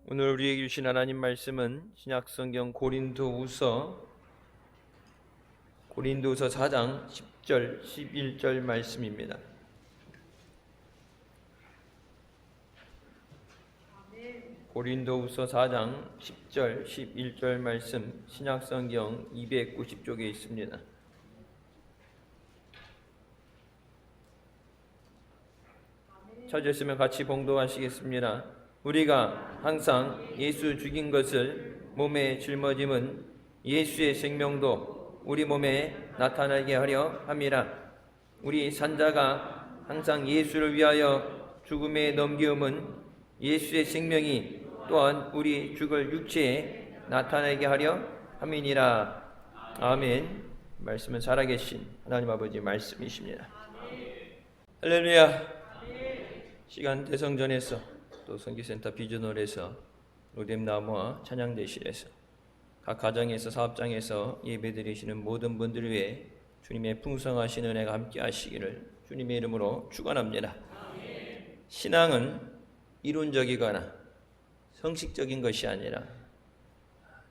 오늘 우리에게 주신 하나님 말씀은 신약성경 고린도후서 4장 10절 11절 말씀입니다. 고린도후서 4장 10절 11절 말씀 신약성경 290쪽에 있습니다. 찾으시면 같이 봉독하시겠습니다. 우리가 항상 예수 죽인 것을 몸에 짊어짐은 예수의 생명도 우리 몸에 나타나게 하려 함이라. 우리 산자가 항상 예수를 위하여 죽음에 넘기움은 예수의 생명이 또한 우리 죽을 육체에 나타나게 하려 함이니라. 아멘. 말씀은 살아계신 하나님 아버지 말씀이십니다. 할렐루야. 시간 대성전에서 또 선교센터 비전홀에서 로뎀나무와 찬양대실에서 각 가정에서 사업장에서 예배드리시는 모든 분들 위해 주님의 풍성하신 은혜가 함께 하시기를 주님의 이름으로 축원합니다. 신앙은 이론적이거나 성식적인 것이 아니라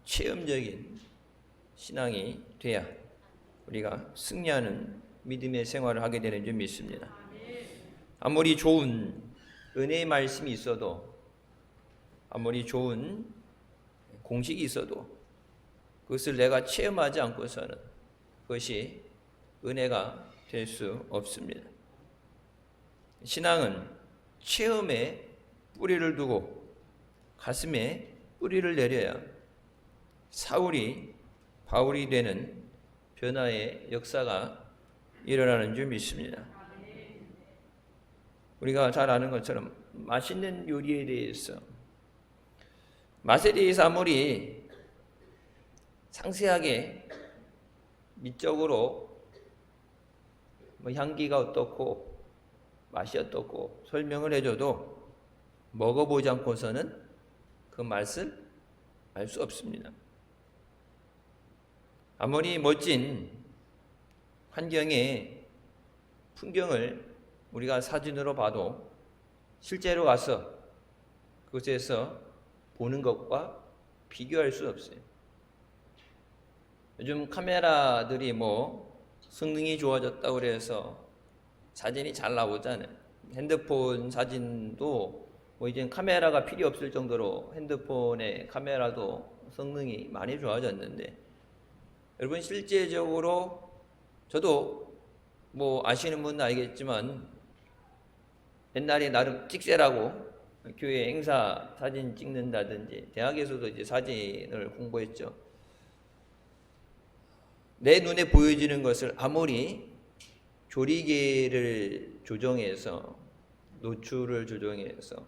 체험적인 신앙이 돼야 우리가 승리하는 믿음의 생활을 하게 되는 줄 믿습니다. 아무리 좋은 은혜의 말씀이 있어도, 아무리 좋은 공식이 있어도 그것을 내가 체험하지 않고서는 그것이 은혜가 될 수 없습니다. 신앙은 체험에 뿌리를 두고 가슴에 뿌리를 내려야 사울이 바울이 되는 변화의 역사가 일어나는 줄 믿습니다. 우리가 잘 아는 것처럼 맛있는 요리에 대해서, 맛에 대해서 아무리 상세하게 미적으로 향기가 어떻고 맛이 어떻고 설명을 해줘도 먹어보지 않고서는 그 맛을 알 수 없습니다. 아무리 멋진 환경의 풍경을 우리가 사진으로 봐도 실제로 가서 그곳에서 보는 것과 비교할 수 없어요. 요즘 카메라들이 성능이 좋아졌다고 그래서 사진이 잘 나오잖아요. 핸드폰 사진도 이제 카메라가 필요 없을 정도로 핸드폰의 카메라도 성능이 많이 좋아졌는데, 여러분 실제적으로 저도 아시는 분은 알겠지만 옛날에 나름 찍새라고 교회 행사 사진 찍는다든지 대학에서도 이제 사진을 공부했죠. 내 눈에 보여지는 것을 아무리 조리개를 조정해서 노출을 조정해서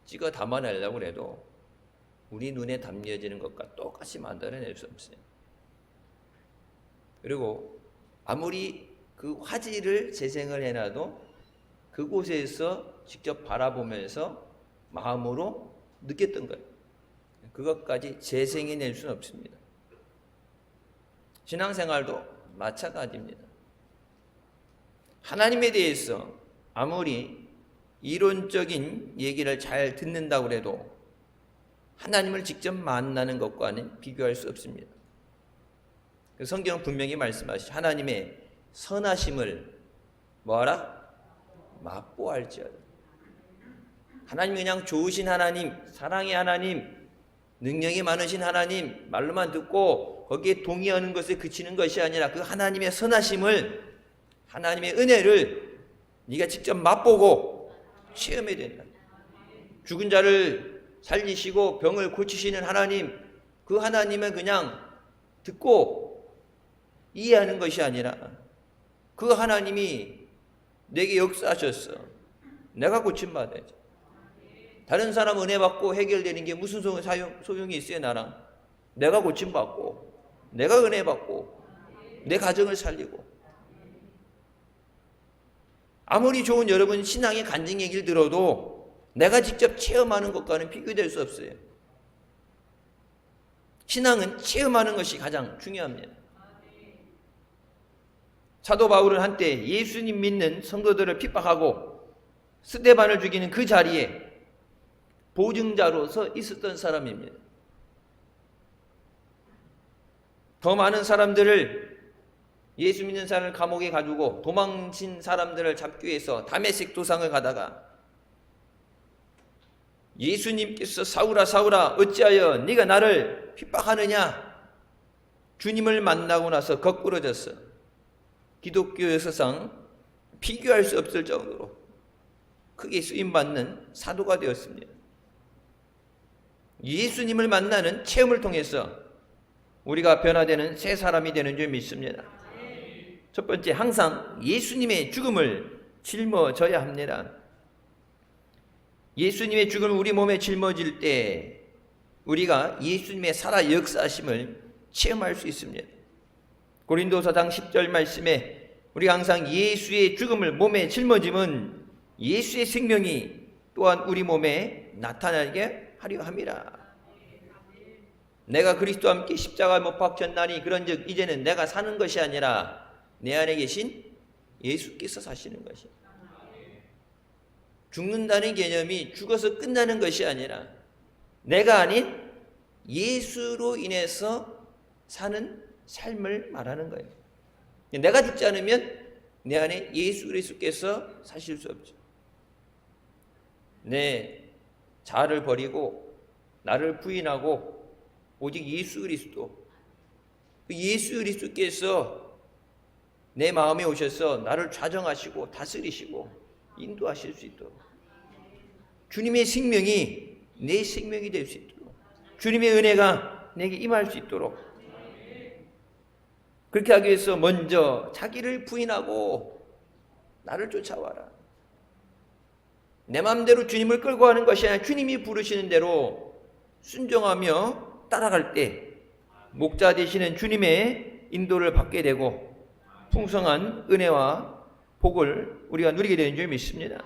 찍어 담아내려고 해도 우리 눈에 담겨지는 것과 똑같이 만들어낼 수 없어요. 그리고 아무리 그 화질을 재생을 해놔도 그곳에서 직접 바라보면서 마음으로 느꼈던 것, 그것까지 재생해낼 수는 없습니다. 신앙생활도 마찬가지입니다. 하나님에 대해서 아무리 이론적인 얘기를 잘 듣는다고 해도 하나님을 직접 만나는 것과는 비교할 수 없습니다. 성경은 분명히 말씀하시죠. 하나님의 선하심을 뭐하라? 맛보할지어다. 하나님 그냥 좋으신 하나님, 사랑의 하나님, 능력이 많으신 하나님 말로만 듣고 거기에 동의하는 것에 그치는 것이 아니라 그 하나님의 선하심을, 하나님의 은혜를 네가 직접 맛보고 체험해야 된다. 죽은 자를 살리시고 병을 고치시는 하나님, 그 하나님은 그냥 듣고 이해하는 것이 아니라 그 하나님이 내게 역사하셨어. 내가 고침받아야지. 다른 사람 은혜 받고 해결되는 게 무슨 소용이 있어요, 나랑? 내가 고침받고, 내가 은혜 받고, 내 가정을 살리고. 아무리 좋은 여러분 신앙의 간증 얘기를 들어도 내가 직접 체험하는 것과는 비교될 수 없어요. 신앙은 체험하는 것이 가장 중요합니다. 사도 바울은 한때 예수님 믿는 성도들을 핍박하고 스데반을 죽이는 그 자리에 보증자로서 있었던 사람입니다. 더 많은 사람들을, 예수 믿는 사람을 감옥에 가두고 도망친 사람들을 잡기 위해서 다메섹 도상을 가다가 예수님께서 사울아 사울아 어찌하여 네가 나를 핍박하느냐, 주님을 만나고 나서 거꾸러졌어. 기독교 역사상 비교할 수 없을 정도로 크게 쓰임받는 사도가 되었습니다. 예수님을 만나는 체험을 통해서 우리가 변화되는 새 사람이 되는 줄 믿습니다. 첫 번째, 항상 예수님의 죽음을 짊어져야 합니다. 예수님의 죽음을 우리 몸에 짊어질 때 우리가 예수님의 살아 역사하심을 체험할 수 있습니다. 고린도서당 10절 말씀에 우리가 항상 예수의 죽음을 몸에 짊어짐은 예수의 생명이 또한 우리 몸에 나타나게 하려 함이라. 내가 그리스도와 함께 십자가에 못 박혔나니 그런즉 이제는 내가 사는 것이 아니라 내 안에 계신 예수께서 사시는 것이야. 죽는다는 개념이 죽어서 끝나는 것이 아니라 내가 아닌 예수로 인해서 사는 삶을 말하는 거예요. 내가 죽지 않으면 내 안에 예수 그리스도께서 사실 수 없죠. 내 자아를 버리고 나를 부인하고 오직 예수 그리스도, 예수 그리스도께서 내 마음에 오셔서 나를 좌정하시고 다스리시고 인도하실 수 있도록, 주님의 생명이 내 생명이 될 수 있도록, 주님의 은혜가 내게 임할 수 있도록, 그렇게 하기 위해서 먼저 자기를 부인하고 나를 쫓아와라. 내 마음대로 주님을 끌고 가는 것이 아니라 주님이 부르시는 대로 순종하며 따라갈 때 목자 되시는 주님의 인도를 받게 되고 풍성한 은혜와 복을 우리가 누리게 되는 줄 믿습니다.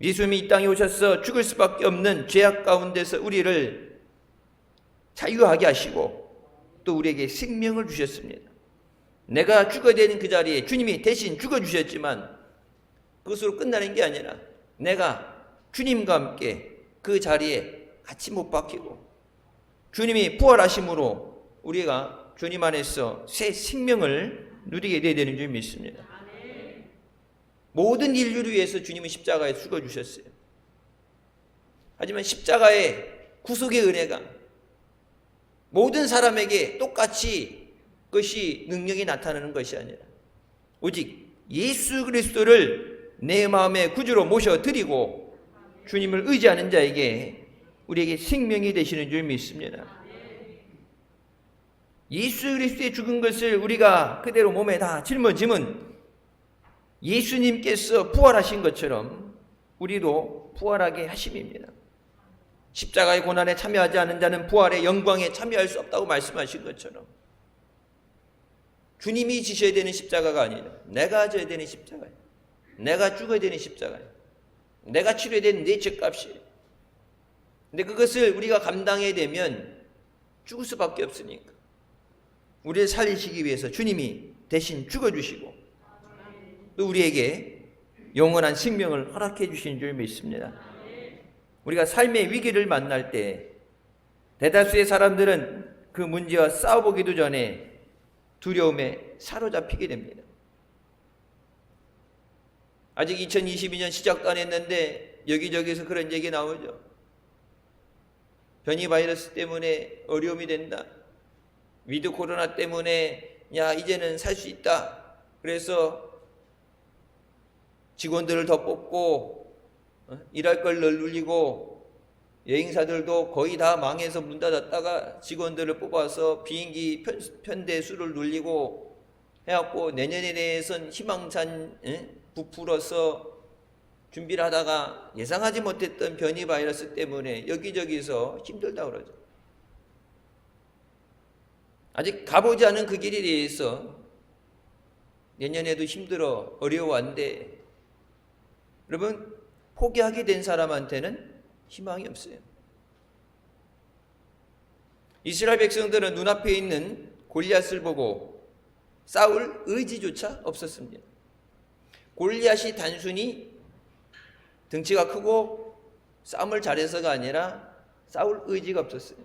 예수님이 이 땅에 오셔서 죽을 수밖에 없는 죄악 가운데서 우리를 자유하게 하시고 또 우리에게 생명을 주셨습니다. 내가 죽어야 되는 그 자리에 주님이 대신 죽어주셨지만 그것으로 끝나는 게 아니라 내가 주님과 함께 그 자리에 같이 못 박히고 주님이 부활하심으로 우리가 주님 안에서 새 생명을 누리게 되는 줄 믿습니다. 모든 인류를 위해서 주님은 십자가에 죽어주셨어요. 하지만 십자가의 구속의 은혜가 모든 사람에게 똑같이 그것이 능력이 나타나는 것이 아니라 오직 예수 그리스도를 내 마음의 구주로 모셔드리고 주님을 의지하는 자에게 우리에게 생명이 되시는 줄 믿습니다. 예수 그리스도의 죽은 것을 우리가 그대로 몸에 다 짊어짐은 예수님께서 부활하신 것처럼 우리도 부활하게 하심입니다. 십자가의 고난에 참여하지 않은 자는 부활의 영광에 참여할 수 없다고 말씀하신 것처럼 주님이 지셔야 되는 십자가가 아니라 내가 져야 되는 십자가예요. 내가 죽어야 되는 십자가예요. 내가 치러야 되는 내 죄값이에요. 근데 그것을 우리가 감당해야 되면 죽을 수밖에 없으니까 우리를 살리시기 위해서 주님이 대신 죽어주시고 또 우리에게 영원한 생명을 허락해 주신 줄 믿습니다. 우리가 삶의 위기를 만날 때 대다수의 사람들은 그 문제와 싸워보기도 전에 두려움에 사로잡히게 됩니다. 아직 2022년 시작도 안 했는데 여기저기서 그런 얘기 나오죠. 변이 바이러스 때문에 어려움이 된다. 위드 코로나 때문에 야 이제는 살 수 있다. 그래서 직원들을 더 뽑고 일할 걸 늘리고 여행사들도 거의 다 망해서 문 닫았다가 직원들을 뽑아서 비행기 편대 수를 늘리고 해갖고 내년에 대해서는 희망찬 부풀어서 준비를 하다가 예상하지 못했던 변이 바이러스 때문에 여기저기서 힘들다 그러죠. 아직 가보지 않은 그 길에 대해서 내년에도 힘들어 어려워한데 여러분 포기하게 된 사람한테는 희망이 없어요. 이스라엘 백성들은 눈앞에 있는 골리앗을 보고 싸울 의지조차 없었습니다. 골리앗이 단순히 등치가 크고 싸움을 잘해서가 아니라 싸울 의지가 없었어요.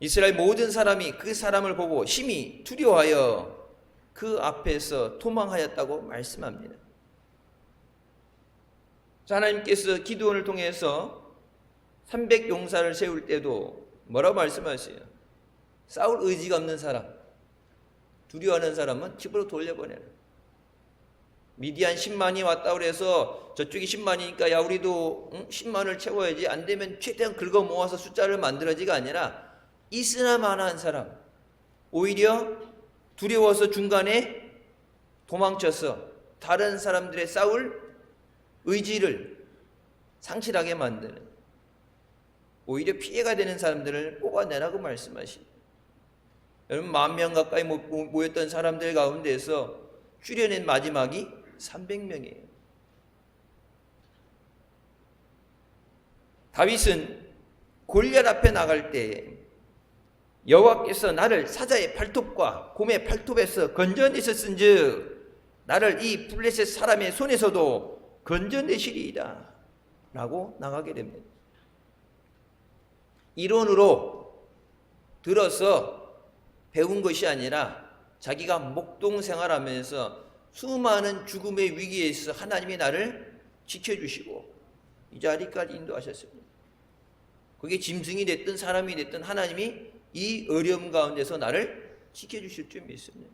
이스라엘 모든 사람이 그 사람을 보고 심히 두려워하여 그 앞에서 도망하였다고 말씀합니다. 하나님께서 기드온을 통해서 300용사를 세울 때도 뭐라고 말씀하세요? 싸울 의지가 없는 사람, 두려워하는 사람은 집으로 돌려보내라. 미디안 10만이 왔다 그래서 저쪽이 10만이니까 야 우리도 10만을 채워야지, 안 되면 최대한 긁어 모아서 숫자를 만들어지가 아니라 있으나 마나한 사람, 오히려 두려워서 중간에 도망쳐서 다른 사람들의 싸울 의지를 상실하게 만드는, 오히려 피해가 되는 사람들을 뽑아내라고 말씀하십니다. 여러분 10,000명 가까이 모였던 사람들 가운데서 줄여낸 마지막이 300명이에요. 다윗은 골리앗 앞에 나갈 때 여호와께서 나를 사자의 발톱과 곰의 발톱에서 건져내셨은즉 나를 이 블레셋 사람의 손에서도 건져내시리이다 라고 나가게 됩니다. 이론으로 들어서 배운 것이 아니라 자기가 목동 생활하면서 수많은 죽음의 위기에서 하나님이 나를 지켜주시고 이 자리까지 인도하셨습니다. 그게 짐승이 됐든 사람이 됐든 하나님이 이 어려움 가운데서 나를 지켜주실 줄 믿습니다.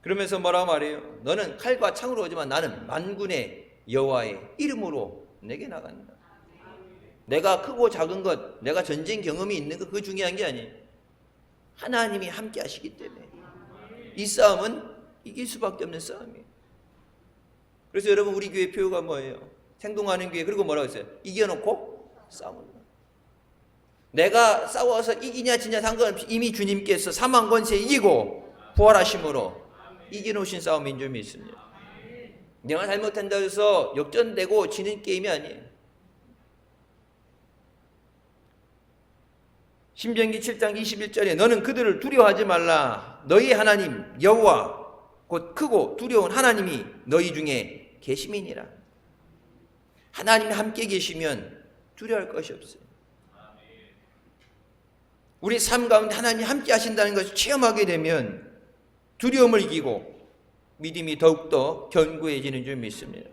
그러면서 뭐라고 말해요? 너는 칼과 창으로 오지만 나는 만군의 여호와의 이름으로 내게 나간다. 내가 크고 작은 것, 내가 전쟁 경험이 있는 것, 그거 중요한 게 아니에요. 하나님이 함께 하시기 때문에 이 싸움은 이길 수밖에 없는 싸움이에요. 그래서 여러분 우리 교회 표가 뭐예요? 생동하는 교회. 그리고 뭐라고 했어요? 이겨놓고 싸운다. 내가 싸워서 이기냐 지냐 상관없이 이미 주님께서 사망 권세 이기고 부활하심으로 이겨놓으신 싸움인 줄 믿습니다. 내가 잘못한다 해서 역전되고 지는 게임이 아니에요. 신명기 7장 21절에 너는 그들을 두려워하지 말라. 너희 하나님 여호와 곧 크고 두려운 하나님이 너희 중에 계심이니라. 하나님이 함께 계시면 두려워할 것이 없어요. 우리 삶 가운데 하나님이 함께 하신다는 것을 체험하게 되면 두려움을 이기고 믿음이 더욱더 견고해지는 줄 믿습니다.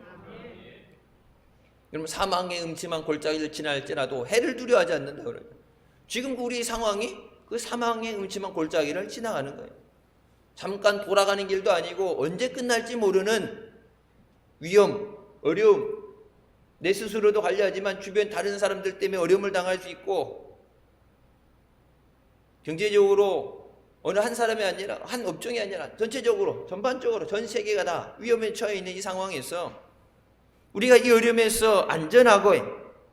여러분 사망의 음침한 골짜기를 지날지라도 해를 두려워하지 않는다 그래요. 지금 우리 상황이 그 사망의 음침한 골짜기를 지나가는 거예요. 잠깐 돌아가는 길도 아니고 언제 끝날지 모르는 위험, 어려움, 내 스스로도 관리하지만 주변 다른 사람들 때문에 어려움을 당할 수 있고 경제적으로 어느 한 사람이 아니라 한 업종이 아니라 전체적으로 전반적으로 전 세계가 다 위험에 처해 있는 이 상황에서 우리가 이 어려움에서 안전하고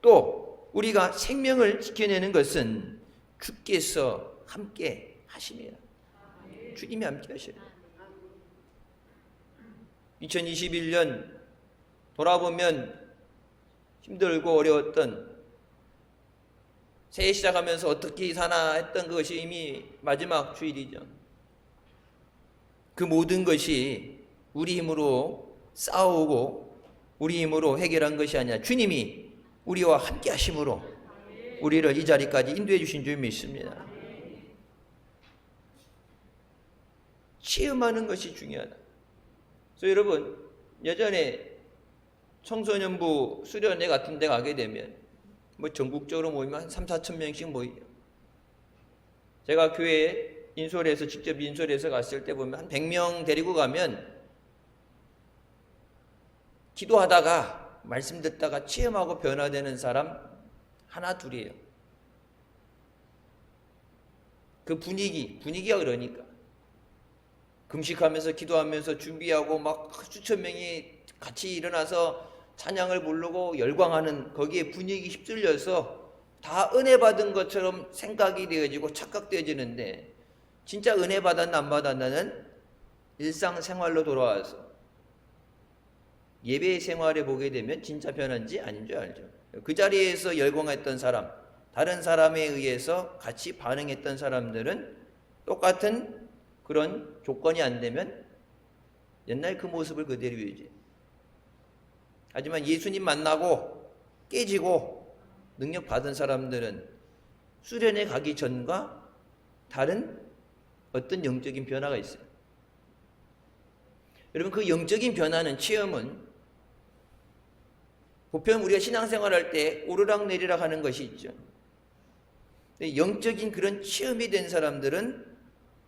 또 우리가 생명을 지켜내는 것은 주께서 함께 하십니다. 주님이 함께 하셔요. 2021년 돌아보면 힘들고 어려웠던 새해 시작하면서 어떻게 사나 했던 것이 이미 마지막 주일이죠. 그 모든 것이 우리 힘으로 싸우고 우리 힘으로 해결한 것이 아니라 주님이 우리와 함께 하심으로 우리를 이 자리까지 인도해 주신 줄 믿습니다. 체험하는 것이 중요하다. 그래서 여러분 예전에 청소년부 수련회 같은 데 가게 되면 뭐 전국적으로 모이면 한 3,4천 명씩 모이죠. 제가 교회에 인솔에서 직접 인솔해서 갔을 때 보면 한 100명 데리고 가면 기도하다가 말씀 듣다가 체험하고 변화되는 사람 하나 둘이에요. 그 분위기가 그러니까 금식하면서 기도하면서 준비하고 막 수천 명이 같이 일어나서 찬양을 부르고 열광하는 거기에 분위기 휩쓸려서 다 은혜 받은 것처럼 생각이 되어지고 착각되어지는데 진짜 은혜 받았나 안 받았나는 일상생활로 돌아와서 예배 생활에 보게 되면 진짜 변한지 아닌 줄 알죠. 그 자리에서 열광했던 사람, 다른 사람에 의해서 같이 반응했던 사람들은 똑같은 그런 조건이 안 되면 옛날 그 모습을 그대로 유지. 하지만 예수님 만나고 깨지고 능력 받은 사람들은 수련회 가기 전과 다른 어떤 영적인 변화가 있어요. 여러분, 그 영적인 변화는, 체험은 보편 우리가 신앙생활할 때 오르락내리락 하는 것이 있죠. 영적인 그런 체험이 된 사람들은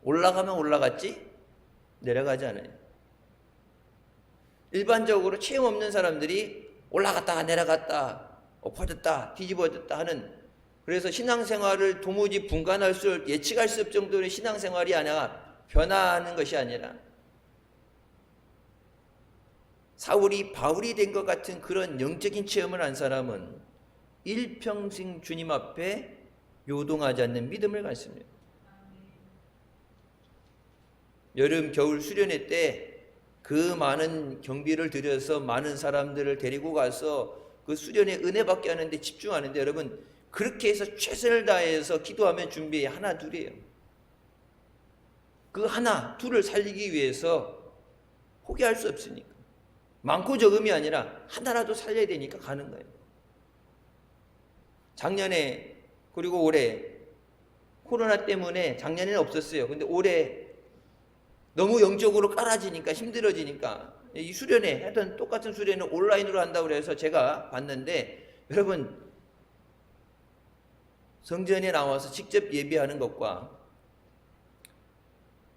올라가면 올라갔지 내려가지 않아요. 일반적으로 체험 없는 사람들이 올라갔다가 내려갔다, 엎어졌다, 뒤집어졌다 하는, 그래서 신앙생활을 도무지 분간할 수, 예측할 수 없을 정도의 신앙생활이 아니라, 변화하는 것이 아니라 사울이 바울이 된 것 같은 그런 영적인 체험을 한 사람은 일평생 주님 앞에 요동하지 않는 믿음을 갖습니다. 여름, 겨울 수련회 때 그 많은 경비를 들여서 많은 사람들을 데리고 가서 그 수련회 은혜 받게 하는데 집중하는데, 여러분, 그렇게 해서 최선을 다해서 기도하면 준비 하나 둘이에요. 그 하나 둘을 살리기 위해서 포기할 수 없으니까, 많고 적음이 아니라 하나라도 살려야 되니까 가는 거예요. 작년에 그리고 올해 코로나 때문에, 작년에는 없었어요. 근데 올해 너무 영적으로 깔아지니까, 힘들어지니까 이 수련회, 하여튼 똑같은 수련회는 온라인으로 한다고 해서 제가 봤는데, 여러분, 성전에 나와서 직접 예배하는 것과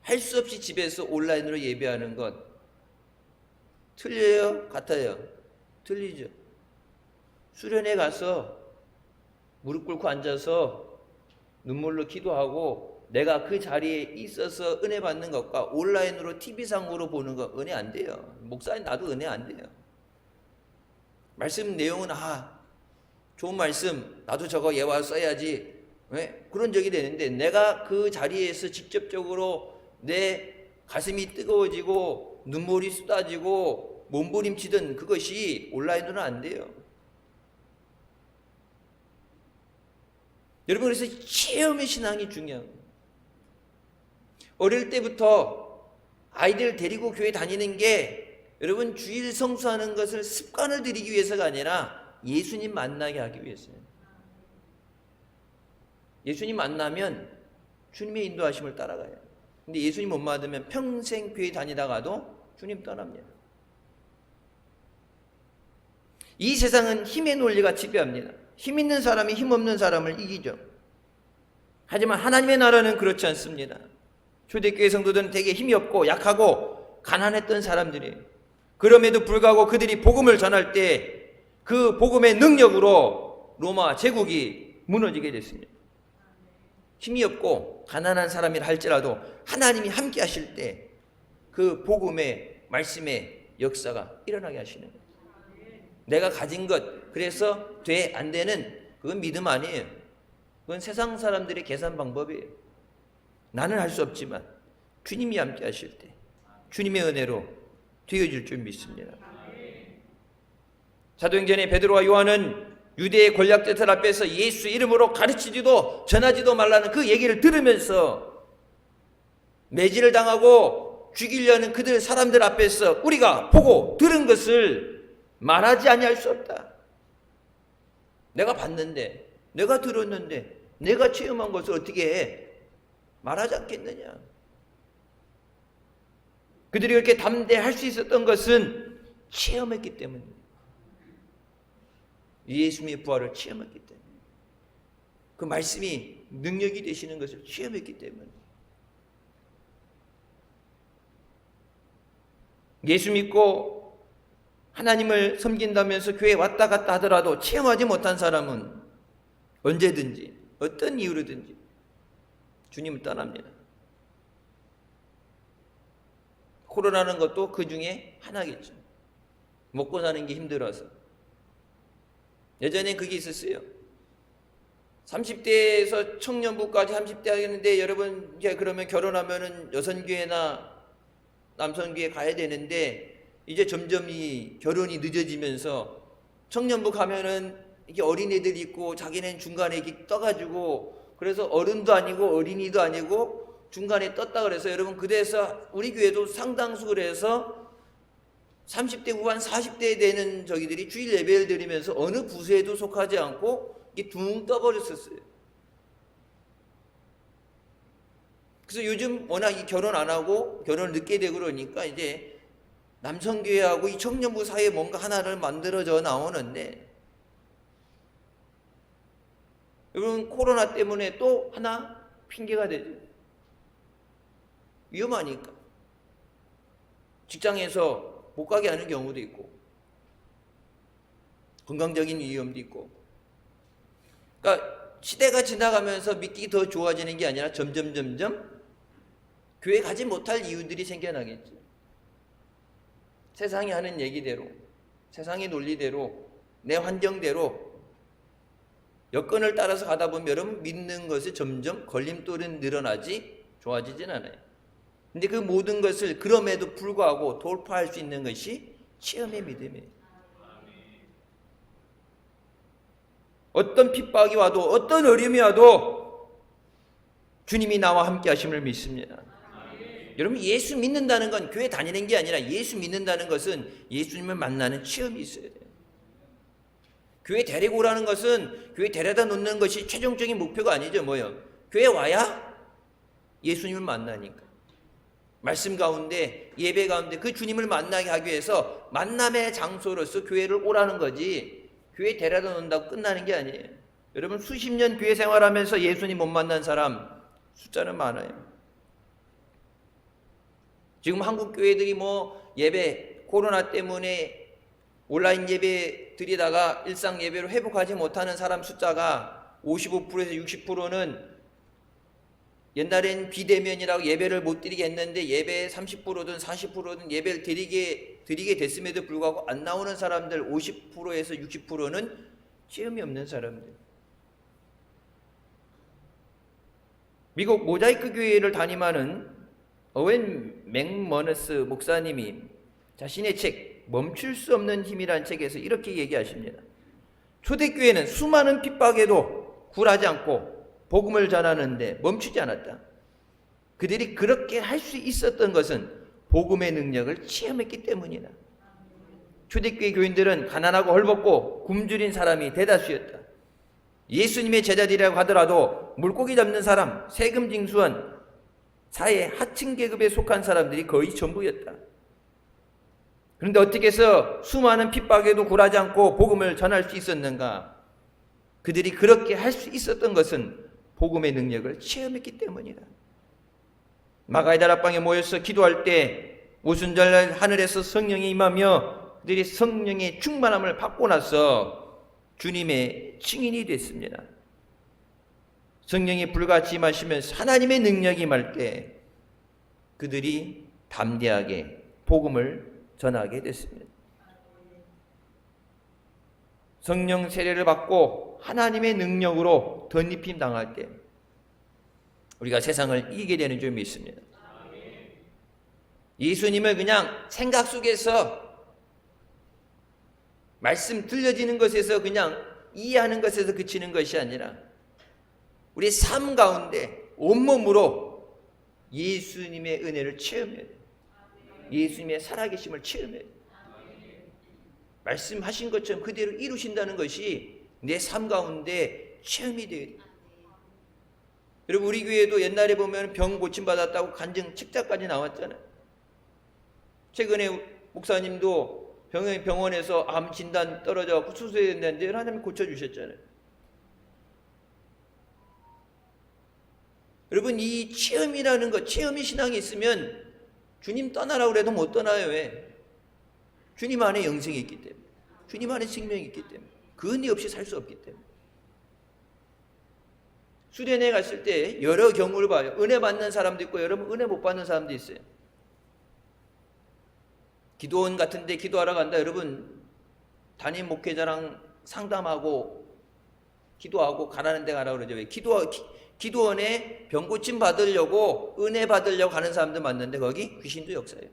할 수 없이 집에서 온라인으로 예배하는 것 틀려요? 같아요? 틀리죠. 수련회 가서 무릎 꿇고 앉아서 눈물로 기도하고 내가 그 자리에 있어서 은혜 받는 것과 온라인으로 TV상으로 보는 것, 은혜 안 돼요. 목사님, 나도 은혜 안 돼요. 말씀 내용은 좋은 말씀, 나도 저거 예화 써야지, 왜? 그런 적이 되는데, 내가 그 자리에서 직접적으로 내 가슴이 뜨거워지고 눈물이 쏟아지고 몸부림치던 그것이 온라인으로는 안 돼요. 여러분, 그래서 체험의 신앙이 중요해요. 어릴 때부터 아이들 데리고 교회 다니는 게, 여러분, 주일 성수하는 것을 습관을 들이기 위해서가 아니라 예수님 만나게 하기 위해서예요. 예수님 만나면 주님의 인도하심을 따라가요. 근데 예수님 못 만나면 평생 교회 다니다가도 주님 떠납니다. 이 세상은 힘의 논리가 지배합니다. 힘 있는 사람이 힘 없는 사람을 이기죠. 하지만 하나님의 나라는 그렇지 않습니다. 초대교회 성도들은 되게 힘이 없고 약하고 가난했던 사람들이에요. 그럼에도 불구하고 그들이 복음을 전할 때 그 복음의 능력으로 로마 제국이 무너지게 됐습니다. 힘이 없고 가난한 사람이라 할지라도 하나님이 함께 하실 때 그 복음의 말씀의 역사가 일어나게 하시는 거예요. 내가 가진 것, 그래서 돼 안 되는, 그건 믿음 아니에요. 그건 세상 사람들의 계산 방법이에요. 나는 할 수 없지만 주님이 함께 하실 때 주님의 은혜로 되어질 줄 믿습니다. 사도행전에 베드로와 요한은 유대의 권력자들 앞에서 예수 이름으로 가르치지도 전하지도 말라는 그 얘기를 들으면서 매질을 당하고 죽이려는 그들 사람들 앞에서 우리가 보고 들은 것을 말하지 아니할 수 없다. 내가 봤는데, 내가 들었는데, 내가 체험한 것을 어떻게 해? 말하지 않겠느냐. 그들이 그렇게 담대할 수 있었던 것은 체험했기 때문입니다. 예수님의 부활을 체험했기 때문에, 그 말씀이 능력이 되시는 것을 체험했기 때문에. 예수 믿고 하나님을 섬긴다면서 교회에 왔다 갔다 하더라도 체험하지 못한 사람은 언제든지 어떤 이유로든지 주님을 떠납니다. 코로나는 것도 그 중에 하나겠죠. 먹고 사는 게 힘들어서. 예전엔 그게 있었어요. 30대에서 청년부까지 30대 하겠는데, 여러분 이제 그러면 결혼하면은 여성교회나 남성교회 가야 되는데, 이제 점점 이 결혼이 늦어지면서 청년부 가면은 이게 어린애들 있고 자기는 중간에 이렇게 떠가지고, 그래서 어른도 아니고 어린이도 아니고 중간에 떴다 그래서, 여러분 그래서 우리 교회도 상당수 그래서 30대 후반 40대 되는 저기들이 주일 예배를 드리면서 어느 부서에도 속하지 않고 이게 둥 떠버렸었어요. 그래서 요즘 워낙 이 결혼 안 하고 결혼을 늦게 되고 그러니까 이제 남성교회하고 이 청년부 사이에 뭔가 하나를 만들어져 나오는데, 여러분 코로나 때문에 또 하나 핑계가 되죠. 위험하니까 직장에서 못 가게 하는 경우도 있고 건강적인 위험도 있고. 그러니까 시대가 지나가면서 믿기 더 좋아지는 게 아니라 점점 교회 가지 못할 이유들이 생겨나겠죠. 세상이 하는 얘기대로, 세상의 논리대로, 내 환경대로 여건을 따라서 가다 보면 여러분 믿는 것이 점점 걸림돌은 늘어나지 좋아지진 않아요. 근데 그 모든 것을 그럼에도 불구하고 돌파할 수 있는 것이 체험의 믿음이에요. 어떤 핍박이 와도 어떤 어려움이 와도 주님이 나와 함께 하심을 믿습니다. 여러분 예수 믿는다는 건 교회 다니는 게 아니라 예수 믿는다는 것은 예수님을 만나는 체험이 있어야 돼요. 교회 데리고 오라는 것은 교회 데려다 놓는 것이 최종적인 목표가 아니죠. 뭐요? 교회 와야 예수님을 만나니까. 말씀 가운데 예배 가운데 그 주님을 만나게 하기 위해서 만남의 장소로서 교회를 오라는 거지, 교회 데려다 놓는다고 끝나는 게 아니에요. 여러분 수십 년 교회 생활하면서 예수님 못 만난 사람 숫자는 많아요. 지금 한국 교회들이 뭐 예배 코로나 때문에 온라인 예배 드리다가 일상 예배로 회복하지 못하는 사람 숫자가 55%에서 60%는 옛날엔 비대면이라고 예배를 못 드리게 했는데 예배의 30%든 40%든 예배를 드리게 됐음에도 불구하고 안 나오는 사람들 50%에서 60%는 체험이 없는 사람들. 미국 모자이크 교회를 담임하는 어웬 맥머너스 목사님이 자신의 책 멈출 수 없는 힘이라는 책에서 이렇게 얘기하십니다. 초대교회는 수많은 핍박에도 굴하지 않고 복음을 전하는데 멈추지 않았다. 그들이 그렇게 할 수 있었던 것은 복음의 능력을 체험했기 때문이다. 초대교회 교인들은 가난하고 헐벗고 굶주린 사람이 대다수였다. 예수님의 제자들이라고 하더라도 물고기 잡는 사람, 세금 징수원, 사회 하층 계급에 속한 사람들이 거의 전부였다. 그런데 어떻게 해서 수많은 핍박에도 굴하지 않고 복음을 전할 수 있었는가? 그들이 그렇게 할 수 있었던 것은 복음의 능력을 체험했기 때문이다. 마가의 다락방에 모여서 기도할 때 오순절 하늘에서 성령이 임하며 그들이 성령의 충만함을 받고 나서 주님의 증인이 됐습니다. 성령이 불같이 임하시면서 하나님의 능력이 임할 때 그들이 담대하게 복음을 전하게 됐습니다. 성령 세례를 받고 하나님의 능력으로 덧입힘 당할 때 우리가 세상을 이기게 되는 줄 믿습니다. 예수님을 그냥 생각 속에서 말씀 들려지는 것에서 그냥 이해하는 것에서 그치는 것이 아니라 우리 삶 가운데 온몸으로 예수님의 은혜를 체험해야 돼요. 예수님의 살아계심을 체험해야 돼요. 말씀하신 것처럼 그대로 이루신다는 것이 내 삶 가운데 체험이 돼야 돼요. 여러분 우리 교회도 옛날에 보면 병 고침받았다고 간증 책자까지 나왔잖아요. 최근에 목사님도 병원에서 암 진단 떨어져 수술해야 된다는데 하나님 고쳐주셨잖아요. 여러분 이 체험이라는 것, 체험의 신앙이 있으면 주님 떠나라고 그래도 못 떠나요. 왜? 주님 안에 영생이 있기 때문에, 주님 안에 생명이 있기 때문에, 그 은혜 없이 살 수 없기 때문에. 수련회 갔을 때 여러 경우를 봐요. 은혜 받는 사람도 있고 여러분 은혜 못 받는 사람도 있어요. 기도원 같은 데 기도하러 간다. 여러분 담임 목회자랑 상담하고 기도하고 가라는 데 가라 그러죠. 왜? 기도원에 병 고침 받으려고 은혜 받으려고 가는 사람들 많는데 거기 귀신도 역사예요.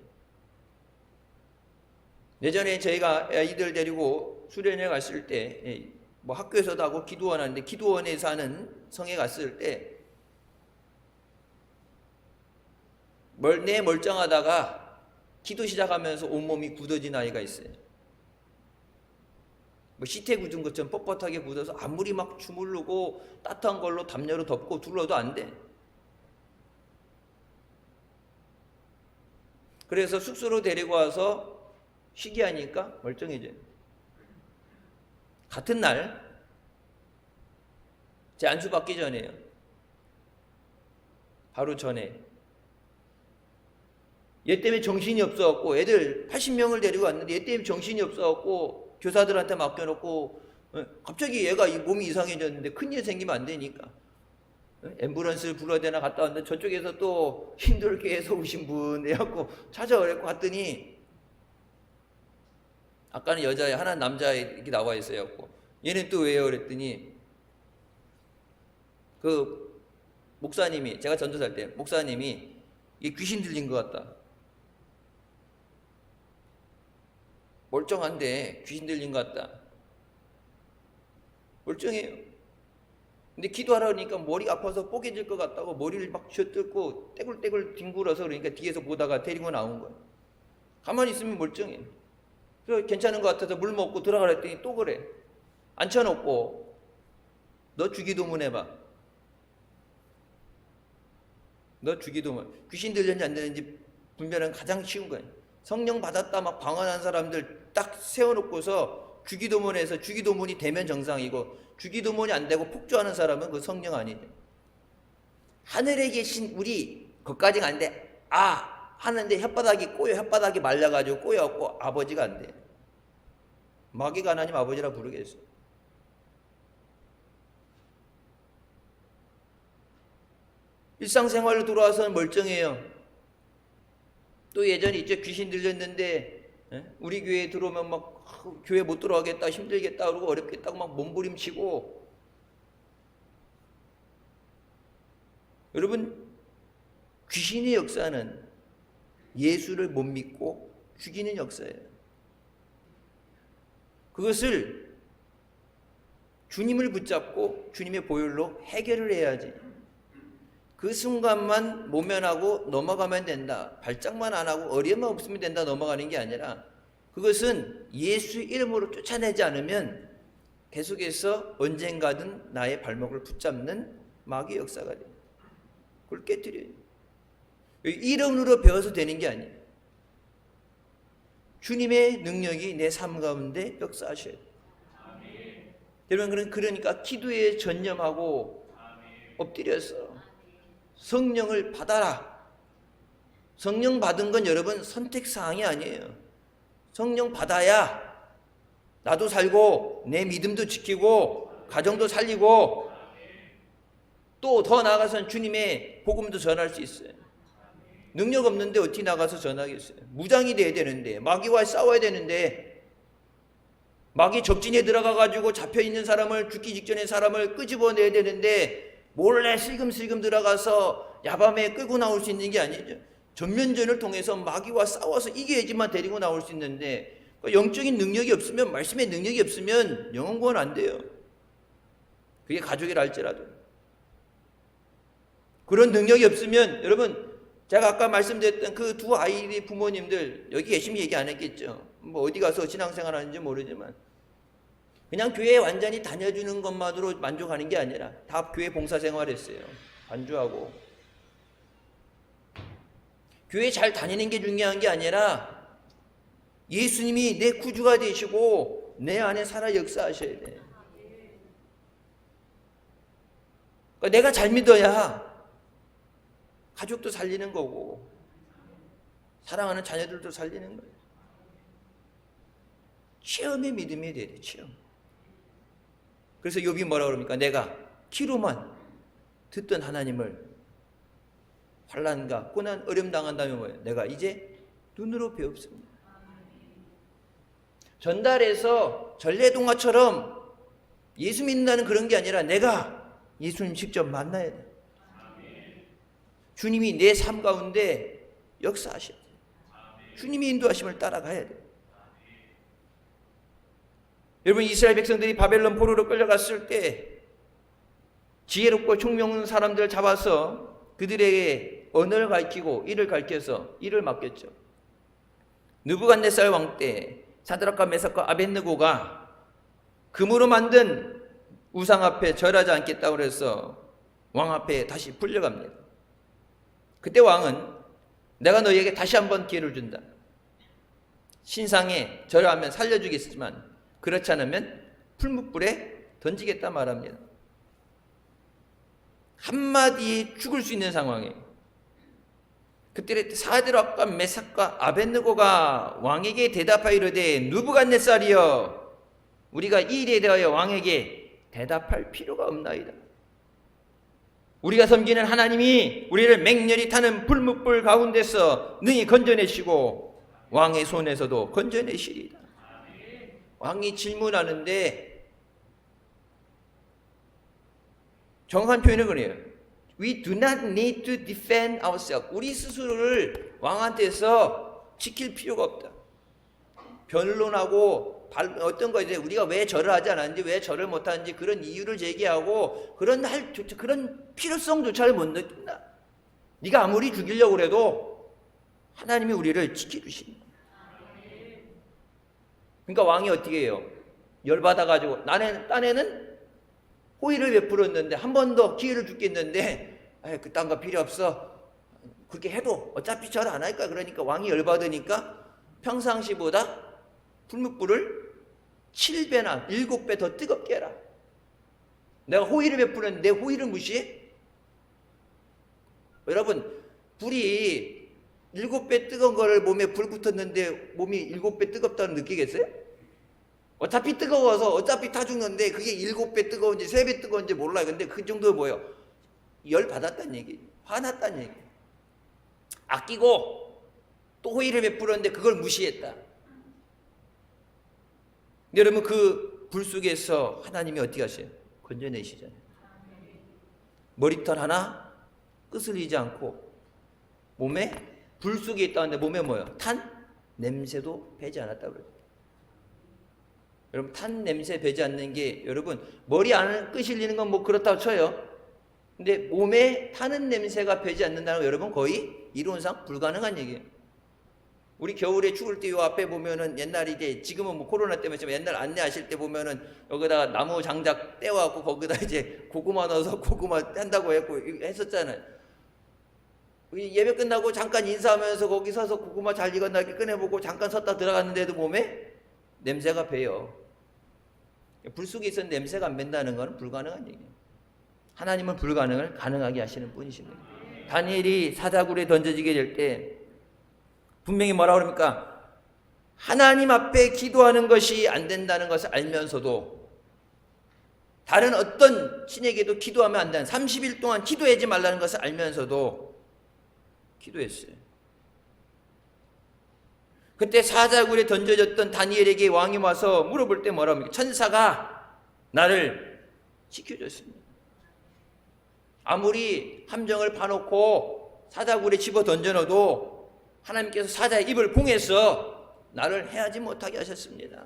예전에 저희가 아이들 데리고 수련회 갔을 때 뭐 학교에서도 하고 기도원 하는데 기도원에 사는 성에 갔을 때 내 멀쩡하다가 기도 시작하면서 온몸이 굳어진 아이가 있어요. 뭐 시태 굳은 것처럼 뻣뻣하게 굳어서 아무리 막 주물르고 따뜻한 걸로 담요로 덮고 둘러도 안 돼. 그래서 숙소로 데리고 와서 쉬게 하니까 멀쩡해져. 같은 날 제 안수 받기 전에요. 바로 전에 얘 때문에 정신이 없어갖고 애들 80명을 데리고 왔는데 얘 때문에 정신이 없어갖고 교사들한테 맡겨놓고 갑자기 얘가 몸이 이상해졌는데 큰일 생기면 안 되니까 앰뷸런스를 불러야 되나 갔다 왔는데 저쪽에서 또 힘들게 오신 분 해갖고 찾아오랬고 갔더니 아까는 여자애 하나 남자애 이렇게 나와 있어요. 얘는 또 왜요? 그랬더니 그 목사님이, 제가 전도사일 때 목사님이 이게 귀신 들린 것 같다. 멀쩡한데 귀신 들린 것 같다. 멀쩡해요. 근데 기도하라니까 머리가 아파서 뽀개질 것 같다고 머리를 막 쥐어뜯고 떼굴떼굴 뒹굴어서 그러니까 뒤에서 보다가 데리고 나온 거예요. 가만히 있으면 멀쩡해. 그래서 괜찮은 것 같아서 물 먹고 들어가라 했더니 또 그래. 앉혀놓고 너 주기도문 해봐. 너 주기도문. 귀신 들렸는지 안 들렸는지 분별은 가장 쉬운 거예요. 성령 받았다 막 방언한 사람들 딱 세워놓고서 주기도문에서 주기도문이 되면 정상이고 주기도문이 안 되고 폭주하는 사람은 그 성령 아니죠. 하늘에 계신 우리 거기까지가 안 돼. 하는데 혓바닥이 꼬여, 혓바닥이 말라가지고 꼬여갖고 아버지가 안 돼. 마귀가 하나님 아버지라 부르겠어요. 일상생활로 돌아와서는 멀쩡해요. 또 예전에 있죠. 귀신 들렸는데 우리 교회에 들어오면 막 교회 못 들어가겠다, 힘들겠다 그러고 어렵겠다고 막 몸부림치고. 여러분, 귀신의 역사는 예수를 못 믿고 죽이는 역사예요. 그것을 주님을 붙잡고 주님의 보혈로 해결을 해야지. 그 순간만 모면하고 넘어가면 된다. 발작만 안 하고 어려움만 없으면 된다 넘어가는 게 아니라 그것은 예수 이름으로 쫓아내지 않으면 계속해서 언젠가든 나의 발목을 붙잡는 마귀의 역사가 돼요. 그걸 깨뜨려요. 이름으로 배워서 되는 게 아니에요. 주님의 능력이 내 삶 가운데 역사하셔야 돼요. 여러분, 그러니까 기도에 전념하고 엎드려서 성령을 받아라. 성령 받은 건 여러분 선택사항이 아니에요. 성령 받아야 나도 살고 내 믿음도 지키고 가정도 살리고 또 더 나아가서는 주님의 복음도 전할 수 있어요. 능력 없는데 어떻게 나가서 전하겠어요? 무장이 돼야 되는데, 마귀와 싸워야 되는데, 마귀 적진에 들어가가지고 잡혀있는 사람을, 죽기 직전의 사람을 끄집어내야 되는데 몰래 슬금슬금 들어가서 야밤에 끌고 나올 수 있는 게 아니죠. 전면전을 통해서 마귀와 싸워서 이겨야지만 데리고 나올 수 있는데, 영적인 능력이 없으면, 말씀의 능력이 없으면 영혼 구원 안 돼요. 그게 가족이라 할지라도. 그런 능력이 없으면, 여러분, 제가 아까 말씀드렸던 그 두 아이의 부모님들, 여기 계시면 얘기 안 했겠죠. 뭐 어디 가서 신앙생활 하는지 모르지만 그냥 교회에 완전히 다녀주는 것만으로 만족하는 게 아니라 다 교회 봉사생활 했어요. 반주하고. 교회 잘 다니는 게 중요한 게 아니라 예수님이 내 구주가 되시고 내 안에 살아 역사하셔야 돼. 그러니까 내가 잘 믿어야 가족도 살리는 거고 사랑하는 자녀들도 살리는 거예요. 체험의 믿음이 돼야 돼. 체험. 그래서 욥이 뭐라 그럽니까? 내가 귀로만 듣던 하나님을 환난과 고난 어려움 당한다면 뭐예요? 내가 이제 눈으로 배웁습니다. 전달해서 전래동화처럼 예수 믿는다는 그런 게 아니라 내가 예수님 직접 만나야 돼. 주님이 내 삶 가운데 역사하셔야 돼. 주님의 인도하심을 따라가야 돼. 여러분, 이스라엘 백성들이 바벨론 포로로 끌려갔을 때 지혜롭고 총명한 사람들을 잡아서 그들에게 언어를 가르치고 일을 가르쳐서 일을 맡겼죠. 느부갓네살 왕 때 사드락과 메삭과 아벳느고가 금으로 만든 우상 앞에 절하지 않겠다고 해서 왕 앞에 다시 불려갑니다. 그때 왕은 내가 너희에게 다시 한번 기회를 준다. 신상에 절하면 살려주겠지만 그렇지 않으면 풀무불에 던지겠다 말합니다. 한마디에 죽을 수 있는 상황에 그때 사드락과 메삭과 아벳느고가 왕에게 대답하여 이르되 느부갓네살이여 우리가 이 일에 대하여 왕에게 대답할 필요가 없나이다. 우리가 섬기는 하나님이 우리를 맹렬히 타는 불뭇불 가운데서 능히 건져내시고 왕의 손에서도 건져내시리다. 왕이 질문하는데 정확한 표현은 그래요. We do not need to defend ourselves. 우리 스스로를 왕한테서 지킬 필요가 없다. 변론하고 어떤 거에 우리가 왜 절을 하지 않았는지 왜 절을 못하는지 그런 이유를 제기하고 그런 필요성조차를 못 느낀다. 네가 아무리 죽이려고 해도 하나님이 우리를 지켜주신다. 그러니까 왕이 어떻게 해요? 열받아가지고 딴에는 호의를 베풀었는데 한 번 더 기회를 주겠는데 그딴 거 필요 없어. 그렇게 해도 어차피 절 안 할까. 그러니까 왕이 열받으니까 평상시보다 풀무불을 7배나 7배 더 뜨겁게 해라. 내가 호의를 베푸는데 내 호의를 무시해? 여러분 불이 7배 뜨거운 거를 몸에 불 붙었는데 몸이 7배 뜨겁다는 느끼겠어요? 어차피 뜨거워서 어차피 다 죽는데 그게 7배 뜨거운지 3배 뜨거운지 몰라요. 근데 그 정도 뭐예요? 열 받았다는 얘기, 화났다는 얘기. 아끼고 또 호의를 베푸는데 그걸 무시했다. 여러분 그 불 속에서 하나님이 어떻게 하세요? 건져내시잖아요. 머리털 하나 끄슬리지 않고 몸에 불 속에 있다는데 몸에 뭐예요? 탄 냄새도 배지 않았다고 그래요. 여러분 탄 냄새 배지 않는 게 여러분 머리 안 끄실리는 건 뭐 그렇다고 쳐요. 근데 몸에 타는 냄새가 배지 않는다는 건 여러분 거의 이론상 불가능한 얘기예요. 우리 겨울에 추울 때 요 앞에 보면은 옛날에 이제 지금은 뭐 코로나 때문에 옛날 안내하실 때 보면은 여기다가 나무 장작 떼와갖고 거기다 이제 고구마 넣어서 고구마 한다고 했었잖아요. 예배 끝나고 잠깐 인사하면서 거기 서서 고구마 잘 익었나 이렇게 꺼내보고 잠깐 섰다 들어갔는데도 몸에 냄새가 배요. 불 속에 있었는 냄새가 안 밴다는 건 불가능한 얘기예요. 하나님은 불가능을 가능하게 하시는 분이십니다. 다니엘이 사자굴에 던져지게 될 때 분명히 뭐라고 그럽니까? 하나님 앞에 기도하는 것이 안 된다는 것을 알면서도 다른 어떤 신에게도 기도하면 안 된다는 30일 동안 기도하지 말라는 것을 알면서도 기도했어요. 그때 사자굴에 던져졌던 다니엘에게 왕이 와서 물어볼 때 뭐라고 합니까? 천사가 나를 지켜줬습니다. 아무리 함정을 파놓고 사자굴에 집어 던져넣어도 하나님께서 사자의 입을 봉해서 나를 해하지 못하게 하셨습니다.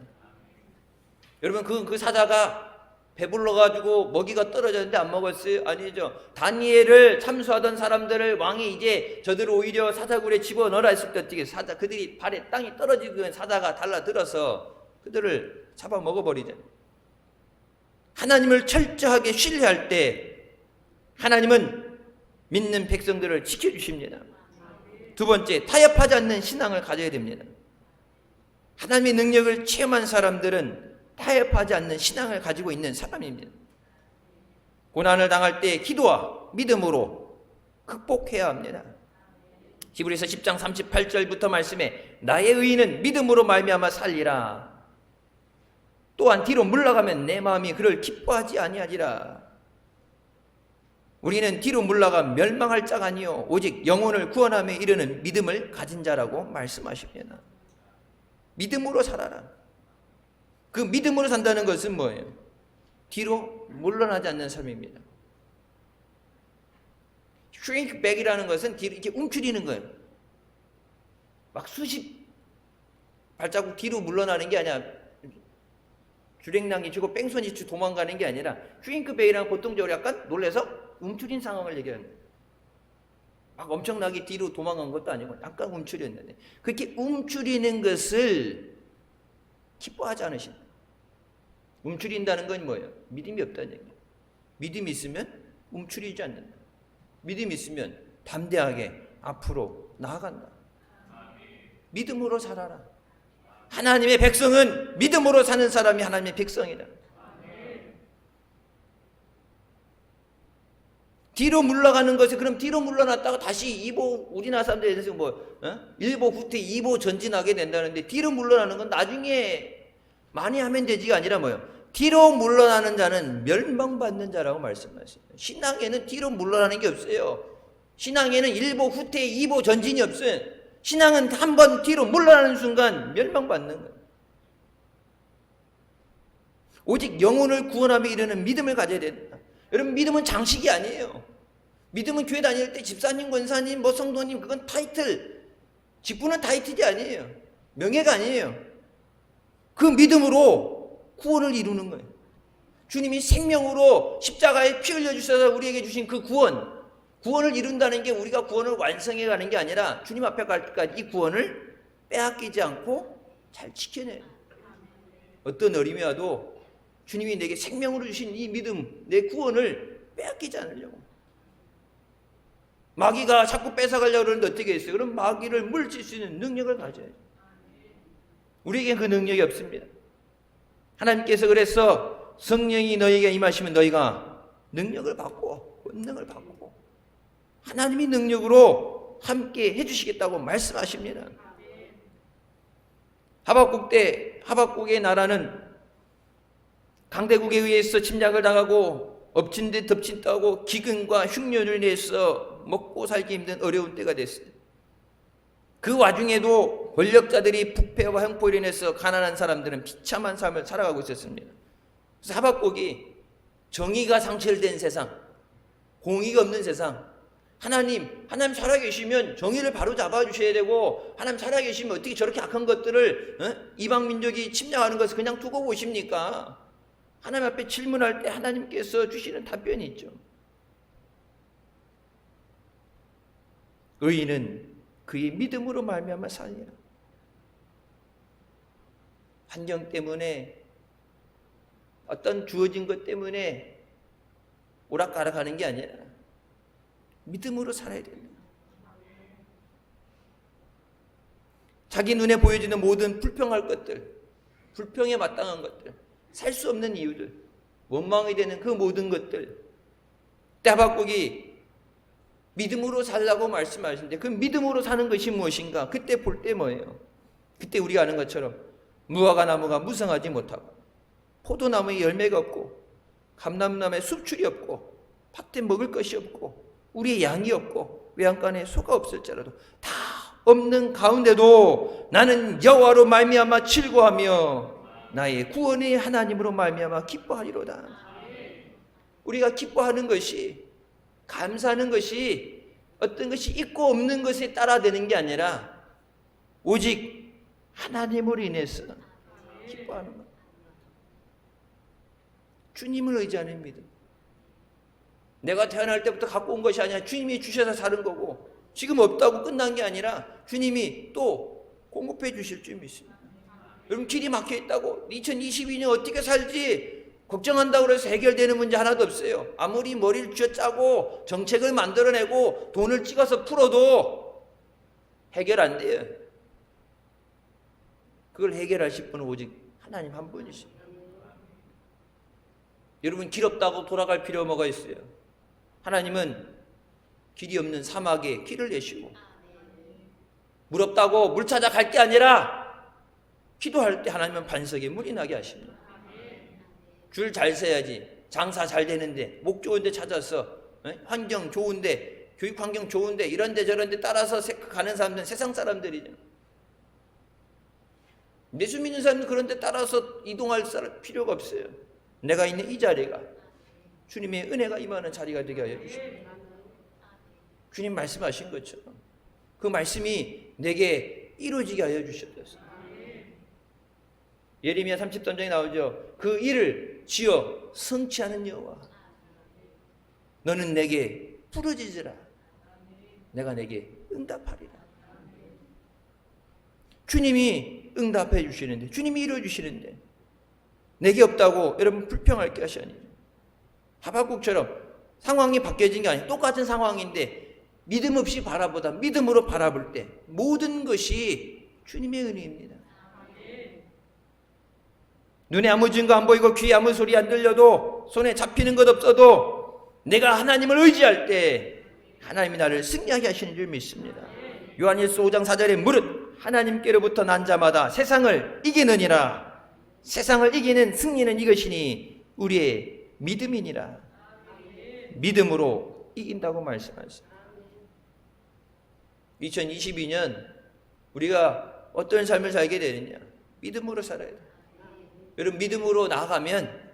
여러분 그 사자가 배불러가지고 먹이가 떨어졌는데 안 먹었어요? 아니죠. 다니엘을 참수하던 사람들을 왕이 이제 저들을 오히려 사자굴에 집어넣으라 했을 때 어떻게 그들이 발에 땅이 떨어지던 사자가 달라들어서 그들을 잡아먹어버리잖아요. 하나님을 철저하게 신뢰할 때 하나님은 믿는 백성들을 지켜주십니다. 두 번째, 타협하지 않는 신앙을 가져야 됩니다. 하나님의 능력을 체험한 사람들은 타협하지 않는 신앙을 가지고 있는 사람입니다. 고난을 당할 때 기도와 믿음으로 극복해야 합니다. 히브리서 10장 38절부터 말씀에 나의 의인은 믿음으로 말미암아 살리라. 또한 뒤로 물러가면 내 마음이 그를 기뻐하지 아니하리라. 우리는 뒤로 물러가 멸망할 자가 아니요 오직 영혼을 구원함에 이르는 믿음을 가진 자라고 말씀하십니다. 믿음으로 살아라. 그 믿음으로 산다는 것은 뭐예요? 뒤로 물러나지 않는 삶입니다. shrink back이라는 것은 뒤로 이렇게 움츠리는 거예요. 막 수십 발자국 뒤로 물러나는 게 아니라 주랭랑이 치고 뺑소니 치고 도망가는 게 아니라 shrink back이라는 보통적으로 약간 놀래서 움츠린 상황을 얘기하는 거예요. 막 엄청나게 뒤로 도망간 것도 아니고 약간 움츠렸는데 그렇게 움츠리는 것을 기뻐하지 않으신다. 움츠린다는 건 뭐예요? 믿음이 없다는 얘기예요. 믿음이 있으면 움츠리지 않는다. 믿음이 있으면 담대하게 앞으로 나아간다. 믿음으로 살아라. 하나님의 백성은 믿음으로 사는 사람이 하나님의 백성이다. 뒤로 물러가는 것이 그럼 뒤로 물러났다가 다시 2보 우리나라 사람들에 대해서 뭐 1보 후퇴 2보 전진하게 된다는데 뒤로 물러나는 건 나중에 많이 하면 되지가 아니라 뭐예요? 뒤로 물러나는 자는 멸망받는 자라고 말씀하십니다. 신앙에는 뒤로 물러나는 게 없어요. 신앙에는 1보 후퇴 2보 전진이 없어요. 신앙은 한 번 뒤로 물러나는 순간 멸망받는 거예요. 오직 영혼을 구원하며 이르는 믿음을 가져야 된다. 여러분 믿음은 장식이 아니에요. 믿음은 교회 다닐 때 집사님, 권사님, 뭐 성도님 그건 타이틀, 직분은 타이틀이 아니에요. 명예가 아니에요. 그 믿음으로 구원을 이루는 거예요. 주님이 생명으로 십자가에 피 흘려주셔서 우리에게 주신 그 구원을 이룬다는 게 우리가 구원을 완성해 가는 게 아니라 주님 앞에 갈 때까지 이 구원을 빼앗기지 않고 잘 지켜내요. 어떤 어림이 와도 주님이 내게 생명으로 주신 이 믿음, 내 구원을 빼앗기지 않으려고. 마귀가 자꾸 뺏어가려고 그러는데 어떻게 했어요? 그럼 마귀를 물질 수 있는 능력을 가져야죠. 우리에겐 그 능력이 없습니다. 하나님께서 그래서 성령이 너희에게 임하시면 너희가 능력을 받고 권능을 받고 하나님이 능력으로 함께 해주시겠다고 말씀하십니다. 하박국 때 하박국의 나라는 강대국에 의해서 침략을 당하고 엎친 데 덮친 따고 기근과 흉년을 인해서 먹고 살기 힘든 어려운 때가 됐어요. 그 와중에도 권력자들이 부패와 형포로 인해서 가난한 사람들은 비참한 삶을 살아가고 있었습니다. 그래서 하박국이 정의가 상실된 세상, 공의가 없는 세상, 하나님 살아계시면 정의를 바로 잡아주셔야 되고 하나님 살아계시면 어떻게 저렇게 악한 것들을 이방 민족이 침략하는 것을 그냥 두고 보십니까? 하나님 앞에 질문할 때 하나님께서 주시는 답변이 있죠. 의인은 그의 믿음으로 말미암아 살리라. 환경 때문에 어떤 주어진 것 때문에 오락가락하는 게 아니라 믿음으로 살아야 됩니다. 자기 눈에 보여지는 모든 불평할 것들, 불평에 마땅한 것들, 살 수 없는 이유들, 원망이 되는 그 모든 것들, 하박국이 믿음으로 살라고 말씀하시는데 그 믿음으로 사는 것이 무엇인가? 그때 볼 때 뭐예요? 그때 우리가 아는 것처럼 무화과 나무가 무성하지 못하고 포도나무에 열매가 없고 감람나무에 숲출이 없고 밭에 먹을 것이 없고 우리의 양이 없고 외양간에 소가 없을지라도 다 없는 가운데도 나는 여호와로 말미암아 즐거하며 나의 구원의 하나님으로 말미암아 기뻐하리로다. 우리가 기뻐하는 것이, 감사하는 것이 어떤 것이 있고 없는 것에 따라 되는 게 아니라 오직 하나님으로 인해서 기뻐하는 것. 주님을 의지하는 믿음. 내가 태어날 때부터 갖고 온 것이 아니라 주님이 주셔서 사는 거고 지금 없다고 끝난 게 아니라 주님이 또 공급해 주실 줄 믿습니다. 여러분 길이 막혀 있다고 2022년 어떻게 살지 걱정한다고 해서 해결되는 문제 하나도 없어요. 아무리 머리를 쥐어짜고 정책을 만들어내고 돈을 찍어서 풀어도 해결 안 돼요. 그걸 해결하실 분은 오직 하나님 한 분이십니다. 여러분 길 없다고 돌아갈 필요 뭐가 있어요? 하나님은 길이 없는 사막에 길을 내시고 물 없다고 물 찾아 갈 게 아니라 기도할 때 하나님은 반석에 물이 나게 하십니다. 줄 잘 서야지 장사 잘 되는데 목 좋은데 찾아서 환경 좋은데 교육 환경 좋은데 이런데 저런데 따라서 가는 사람들은 세상 사람들이죠. 예수 믿는 사람은 그런데 따라서 이동할 필요가 없어요. 내가 있는 이 자리가 주님의 은혜가 임하는 자리가 되게 하여 주십니다. 주님 말씀하신 것처럼 그 말씀이 내게 이루어지게 하여 주셨어요. 예레미야 30전장에 나오죠. 그 일을 지어 성취하는 여호와 너는 내게 부르짖으라. 내가 내게 응답하리라. 주님이 응답해 주시는데, 주님이 이루어 주시는데 내게 없다고 여러분 불평할 것이 아니에요. 하박국처럼 상황이 바뀌어진 게 아니에요. 똑같은 상황인데 믿음 없이 바라보다 믿음으로 바라볼 때 모든 것이 주님의 은혜입니다. 눈에 아무 증거 안 보이고 귀에 아무 소리 안 들려도 손에 잡히는 것 없어도 내가 하나님을 의지할 때 하나님이 나를 승리하게 하시는 줄 믿습니다. 요한일서 5장 4절에 무릇 하나님께로부터 난 자마다 세상을 이기느니라. 세상을 이기는 승리는 이것이니 우리의 믿음이니라. 믿음으로 이긴다고 말씀하셨습니다. 2022년 우리가 어떤 삶을 살게 되느냐? 믿음으로 살아야 돼요. 여러분, 믿음으로 나아가면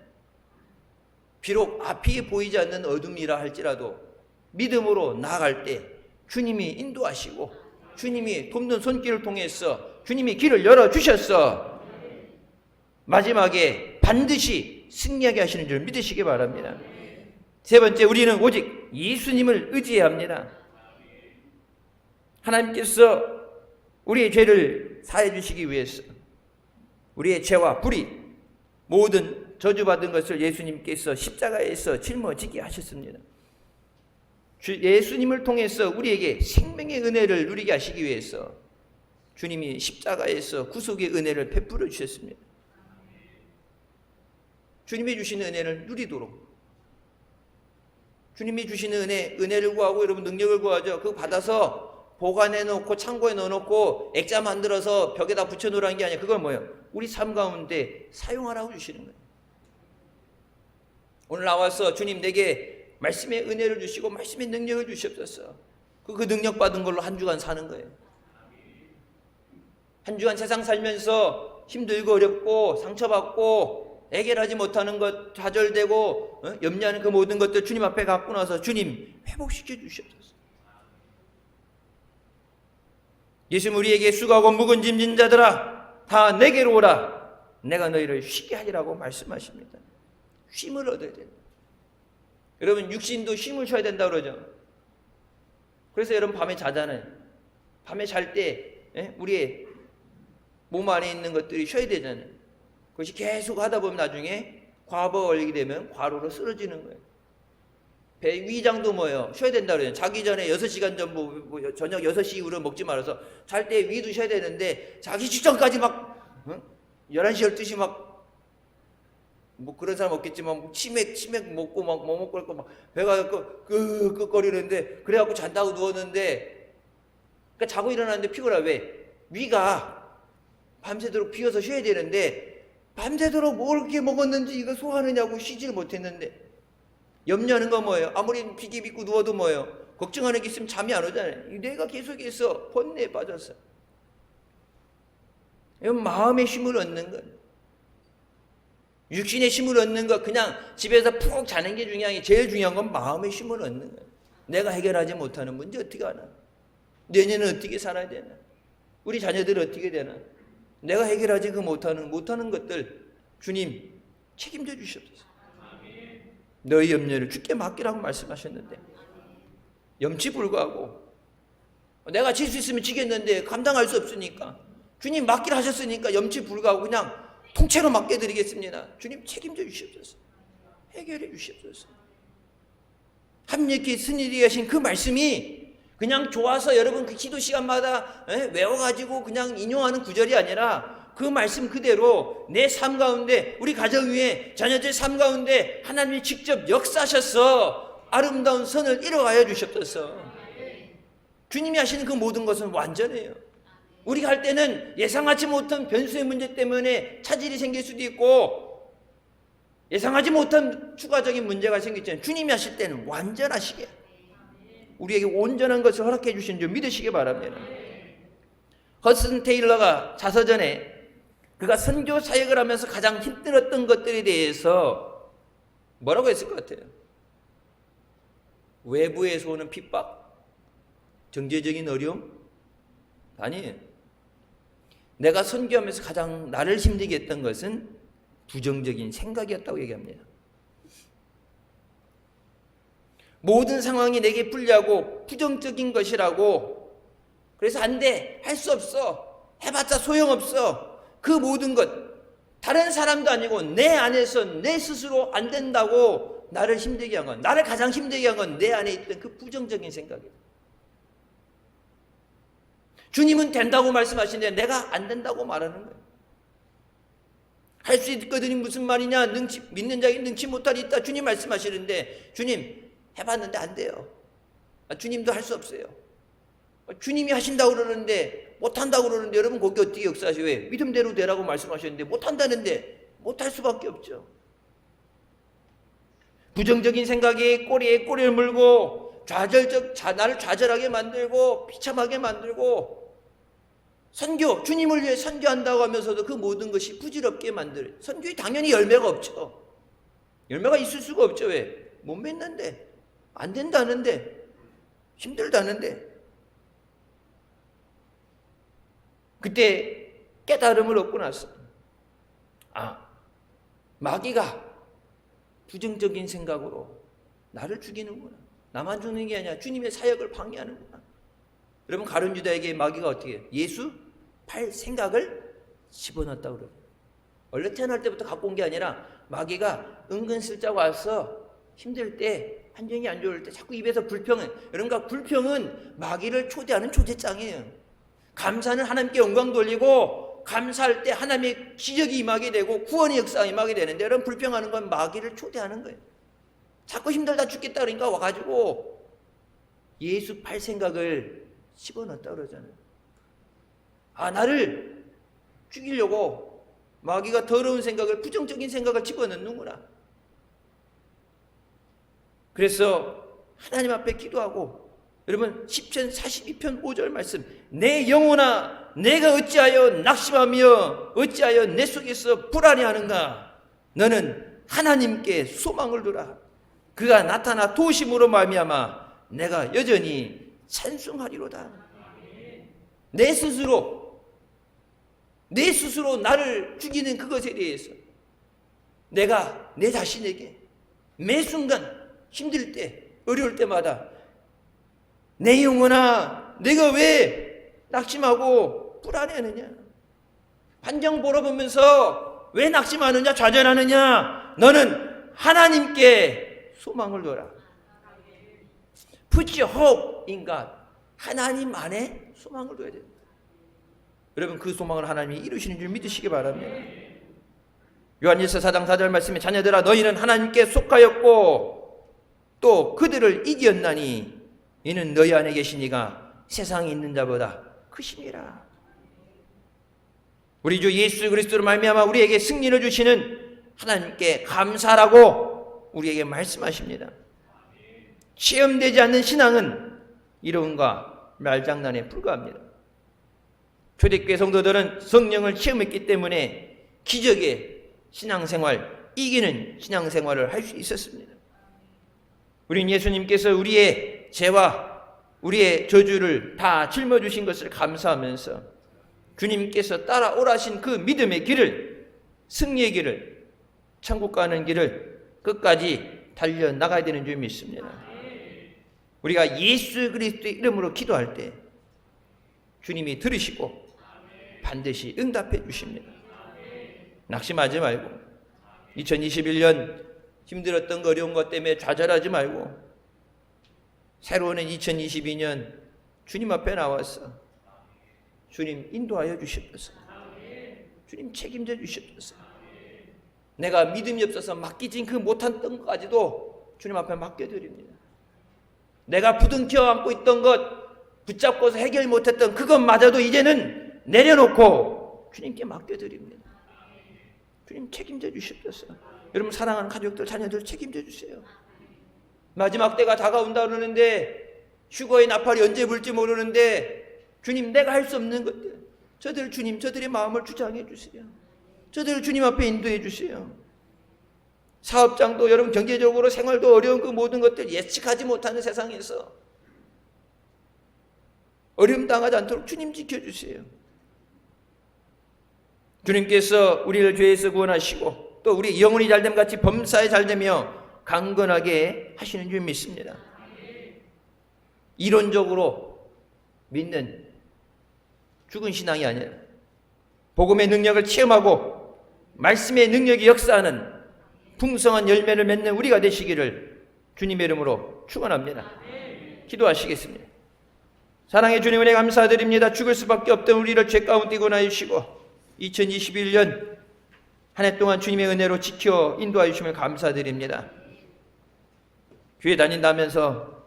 비록 앞이 보이지 않는 어둠이라 할지라도 믿음으로 나아갈 때 주님이 인도하시고 주님이 돕는 손길을 통해서 주님이 길을 열어주셨어. 마지막에 반드시 승리하게 하시는 줄 믿으시기 바랍니다. 세 번째, 우리는 오직 예수님을 의지해야 합니다. 하나님께서 우리의 죄를 사해 주시기 위해서 우리의 죄와 불의 모든 저주받은 것을 예수님께서 십자가에서 짊어지게 하셨습니다. 예수님을 통해서 우리에게 생명의 은혜를 누리게 하시기 위해서 주님이 십자가에서 구속의 은혜를 베풀어 주셨습니다. 주님이 주시는 은혜를 누리도록, 주님이 주시는 은혜를 구하고 여러분 능력을 구하죠. 그거 받아서 보관해 놓고 창고에 넣어 놓고 액자 만들어서 벽에다 붙여 놓으라는 게 아니라 그건 뭐예요? 우리 삶 가운데 사용하라고 주시는 거예요. 오늘 나와서 주님 내게 말씀의 은혜를 주시고 말씀의 능력을 주시옵소서. 그 능력 받은 걸로 한 주간 사는 거예요. 한 주간 세상 살면서 힘들고 어렵고 상처받고 해결하지 못하는 것, 좌절되고 염려하는 그 모든 것들 주님 앞에 갖고 나서 주님 회복시켜 주시옵소서. 예수님 우리에게 수고하고 무거운 짐진 자들아 다 내게로 오라. 내가 너희를 쉬게 하리라고 말씀하십니다. 쉼을 얻어야 된다. 여러분 육신도 쉼을 쉬어야 된다고 그러죠. 그래서 여러분 밤에 자잖아요. 밤에 잘 때 우리의 몸 안에 있는 것들이 쉬어야 되잖아요. 그것이 계속 하다 보면 나중에 과부하 걸리게 되면 과로로 쓰러지는 거예요. 배 위장도 뭐예요? 쉬어야 된다고 그래요. 자기 전에 6시간 전부 저녁 6시 이후로 먹지 말아서 잘 때 위도 쉬어야 되는데 자기 직전까지 막 11시 12시 막 뭐 그런 사람 없겠지만 치맥 먹고 막 뭐 먹고 막 배가 끄끄거리는데 그래갖고 잔다고 누웠는데 그러니까 자고 일어났는데 피곤해. 왜? 위가 밤새도록 비어서 쉬어야 되는데 밤새도록 뭘 그렇게 먹었는지 이거 소화하느냐고 쉬지를 못했는데 염려하는 건 뭐예요? 아무리 비기 빗고 누워도 뭐예요? 걱정하는 게 있으면 잠이 안 오잖아요. 뇌가 계속해서 번뇌에 빠졌어요. 이건 마음의 힘을 얻는 거예요. 육신의 힘을 얻는 거 그냥 집에서 푹 자는 게 중요한 게 제일 중요한 건 마음의 힘을 얻는 거예요. 내가 해결하지 못하는 문제 어떻게 하나? 내년은 어떻게 살아야 되나? 우리 자녀들은 어떻게 되나? 내가 해결하지 못하는 것들 주님 책임져 주시옵소서. 너희 염려를 주께 맡기라고 말씀하셨는데 염치불구하고 내가 질 수 있으면 지겠는데 감당할 수 없으니까 주님 맡기라 하셨으니까 염치불구하고 그냥 통째로 맡겨드리겠습니다. 주님 책임져 주시옵소서. 해결해 주시옵소서. 합력히 승리되게 하신 그 말씀이 그냥 좋아서 여러분 그 기도 시간마다 외워가지고 그냥 인용하는 구절이 아니라 그 말씀 그대로 내 삶 가운데 우리 가정 위에 자녀들 삶 가운데 하나님이 직접 역사하셔서 아름다운 선을 이뤄가여 주셨소서. 주님이 하시는 그 모든 것은 완전해요. 우리가 할 때는 예상하지 못한 변수의 문제 때문에 차질이 생길 수도 있고 예상하지 못한 추가적인 문제가 생기잖아요. 주님이 하실 때는 완전하시게 우리에게 온전한 것을 허락해 주신 줄 믿으시기 바랍니다. 허슨 테일러가 자서전에 그가 선교 사역을 하면서 가장 힘들었던 것들에 대해서 뭐라고 했을 것 같아요? 외부에서 오는 핍박? 경제적인 어려움? 아니에요. 내가 선교하면서 가장 나를 힘들게 했던 것은 부정적인 생각이었다고 얘기합니다. 모든 상황이 내게 불리하고 부정적인 것이라고. 그래서 안 돼, 할 수 없어, 해봤자 소용없어. 그 모든 것, 다른 사람도 아니고 내 안에서 내 스스로 안 된다고 나를 힘들게 한 건, 나를 가장 힘들게 한 건 내 안에 있던 그 부정적인 생각이에요. 주님은 된다고 말씀하시는데 내가 안 된다고 말하는 거예요. 할 수 있거든이 무슨 말이냐, 믿는 자에게 능치 못할 이 있다, 주님 말씀하시는데, 주님 해봤는데 안 돼요. 주님도 할 수 없어요. 주님이 하신다고 그러는데 못한다고 그러는데, 여러분 거기 어떻게 역사하셔요? 왜? 믿음대로 되라고 말씀하셨는데 못한다는데 못할 수밖에 없죠. 부정적인 생각이 꼬리에 꼬리를 물고 나를 좌절하게 만들고 비참하게 만들고, 선교, 주님을 위해 선교한다고 하면서도 그 모든 것이 부질없게 만들. 선교에 당연히 열매가 없죠. 열매가 있을 수가 없죠. 왜? 못 맺는데, 안 된다는데, 힘들다는데. 그때 깨달음을 얻고 나서, 마귀가 부정적인 생각으로 나를 죽이는구나. 나만 죽는 게 아니라 주님의 사역을 방해하는구나. 여러분, 가룟 유다에게 마귀가 어떻게 해요? 예수 팔 생각을 집어넣었다고 그래요. 원래 태어날 때부터 갖고 온 게 아니라 마귀가 은근슬쩍 와서 힘들 때, 환경이 안 좋을 때 자꾸 입에서 여러분과 불평은 마귀를 초대하는 초대장이에요. 감사는 하나님께 영광 돌리고, 감사할 때 하나님의 기적이 임하게 되고 구원의 역사가 임하게 되는데, 여러분 불평하는 건 마귀를 초대하는 거예요. 자꾸 힘들다 죽겠다 그러니까 와가지고 예수 팔 생각을 집어넣었다 그러잖아요. 나를 죽이려고 마귀가 더러운 생각을, 부정적인 생각을 집어넣는구나. 그래서 하나님 앞에 기도하고, 여러분 시편 42편 5절 말씀, 내 영혼아 내가 어찌하여 낙심하며 어찌하여 내 속에서 불안해하는가. 너는 하나님께 소망을 두라. 그가 나타나 도심으로 말미암아 내가 여전히 찬송하리로다. 내 스스로 나를 죽이는 그것에 대해서 내가 내 자신에게 매 순간 힘들 때, 어려울 때마다, 내 영혼아 내가 왜 낙심하고 불안해하느냐, 환경 보러 보면서 왜 낙심하느냐, 좌절하느냐. 너는 하나님께 소망을 둬라. Put your hope in God. 하나님 안에 소망을 둬야 됩니다. 여러분 그 소망을 하나님이 이루시는 줄 믿으시기 바랍니다. 요한일서 4장 4절 말씀에, 자녀들아 너희는 하나님께 속하였고 또 그들을 이겼나니 이는 너희 안에 계신 이가 세상에 있는 자보다 크심이라. 우리 주 예수 그리스도로 말미암아 우리에게 승리를 주시는 하나님께 감사라고 우리에게 말씀하십니다. 체험되지 않는 신앙은 이론과 말장난에 불과합니다. 초대교회 성도들은 성령을 체험했기 때문에 기적의 신앙생활, 이기는 신앙생활을 할 수 있었습니다. 우린 예수님께서 우리의 죄와 우리의 저주를 다 짊어주신 것을 감사하면서 주님께서 따라오라신 그 믿음의 길을, 승리의 길을, 천국 가는 길을 끝까지 달려나가야 되는 줄 믿습니다. 우리가 예수 그리스도의 이름으로 기도할 때 주님이 들으시고 반드시 응답해 주십니다. 낙심하지 말고, 2021년 힘들었던 거, 어려운 것 때문에 좌절하지 말고, 새로운 2022년 주님 앞에 나와서 주님 인도하여 주시옵소서. 주님 책임져 주시옵소서. 내가 믿음이 없어서 맡기진 그 못한 것까지도 주님 앞에 맡겨드립니다. 내가 부둥켜 안고 있던 것, 붙잡고서 해결 못했던 그것마저도 이제는 내려놓고 주님께 맡겨드립니다. 주님 책임져 주시옵소서. 여러분 사랑하는 가족들, 자녀들 책임져 주세요. 마지막 때가 다가온다 그러는데, 휴거의 나팔이 언제 불지 모르는데, 주님 내가 할 수 없는 것들, 주님 저들의 마음을 주장해 주세요. 저들을 주님 앞에 인도해 주세요. 사업장도, 여러분 경제적으로 생활도 어려운 그 모든 것들, 예측하지 못하는 세상에서 어려움 당하지 않도록 주님 지켜주세요. 주님께서 우리를 죄에서 구원하시고 또 우리 영혼이 잘됨 같이 범사에 잘되며 강건하게 하시는 줄 믿습니다. 이론적으로 믿는 죽은 신앙이 아니라 복음의 능력을 체험하고 말씀의 능력이 역사하는 풍성한 열매를 맺는 우리가 되시기를 주님의 이름으로 축원합니다. 기도하시겠습니다. 사랑의 주님, 은혜 감사드립니다. 죽을 수밖에 없던 우리를 죄 가운데 구원하여 주시고 2021년 한 해 동안 주님의 은혜로 지켜 인도하여 주심을 감사드립니다. 교회 다닌다면서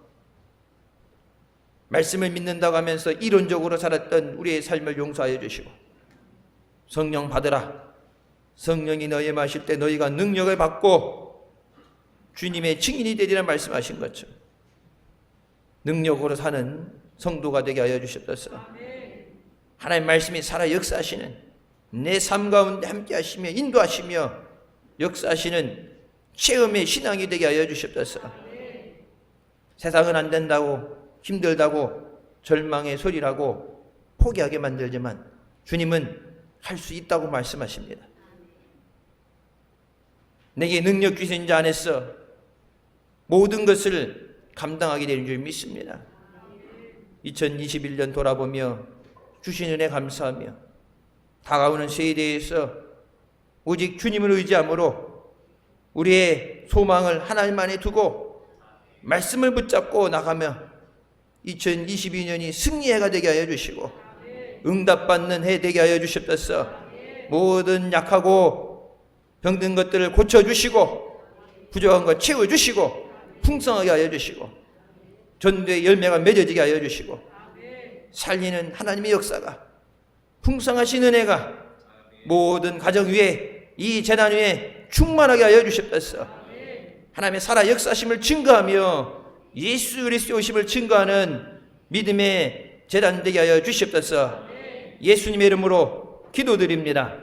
말씀을 믿는다고 하면서 이론적으로 살았던 우리의 삶을 용서하여 주시고 성령 받으라. 성령이 너희에 마실 때 너희가 능력을 받고 주님의 증인이 되리라 말씀하신 것처럼 능력으로 사는 성도가 되게 하여 주셨소서. 하나님 말씀이 살아 역사하시는 내 삶 가운데 함께 하시며 인도하시며 역사하시는 체험의 신앙이 되게 하여 주셨소서. 세상은 안 된다고 힘들다고 절망의 소리라고 포기하게 만들지만 주님은 할 수 있다고 말씀하십니다. 내게 능력 주신 자 안에서 모든 것을 감당하게 되는 줄 믿습니다. 2021년 돌아보며 주신 은혜 감사하며 다가오는 새해에 대해서 오직 주님을 의지함으로 우리의 소망을 하나님 안에 두고 말씀을 붙잡고 나가며 2022년이 승리해가 되게 하여 주시고 응답받는 해 되게 하여 주셨소서. 모든 약하고 병든 것들을 고쳐주시고 부족한 것 채워주시고 풍성하게 하여 주시고 전도의 열매가 맺어지게 하여 주시고 살리는 하나님의 역사가 풍성하신 은혜가 모든 가정 위에 이 재단 위에 충만하게 하여 주셨소서. 하나님의 살아 역사심을 증거하며 예수 그리스도의 오심을 증거하는 믿음의 재단 되게 하여 주시옵소서. 예수님의 이름으로 기도드립니다.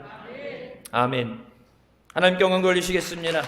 아멘. 하나님께 영광 돌리시겠습니다.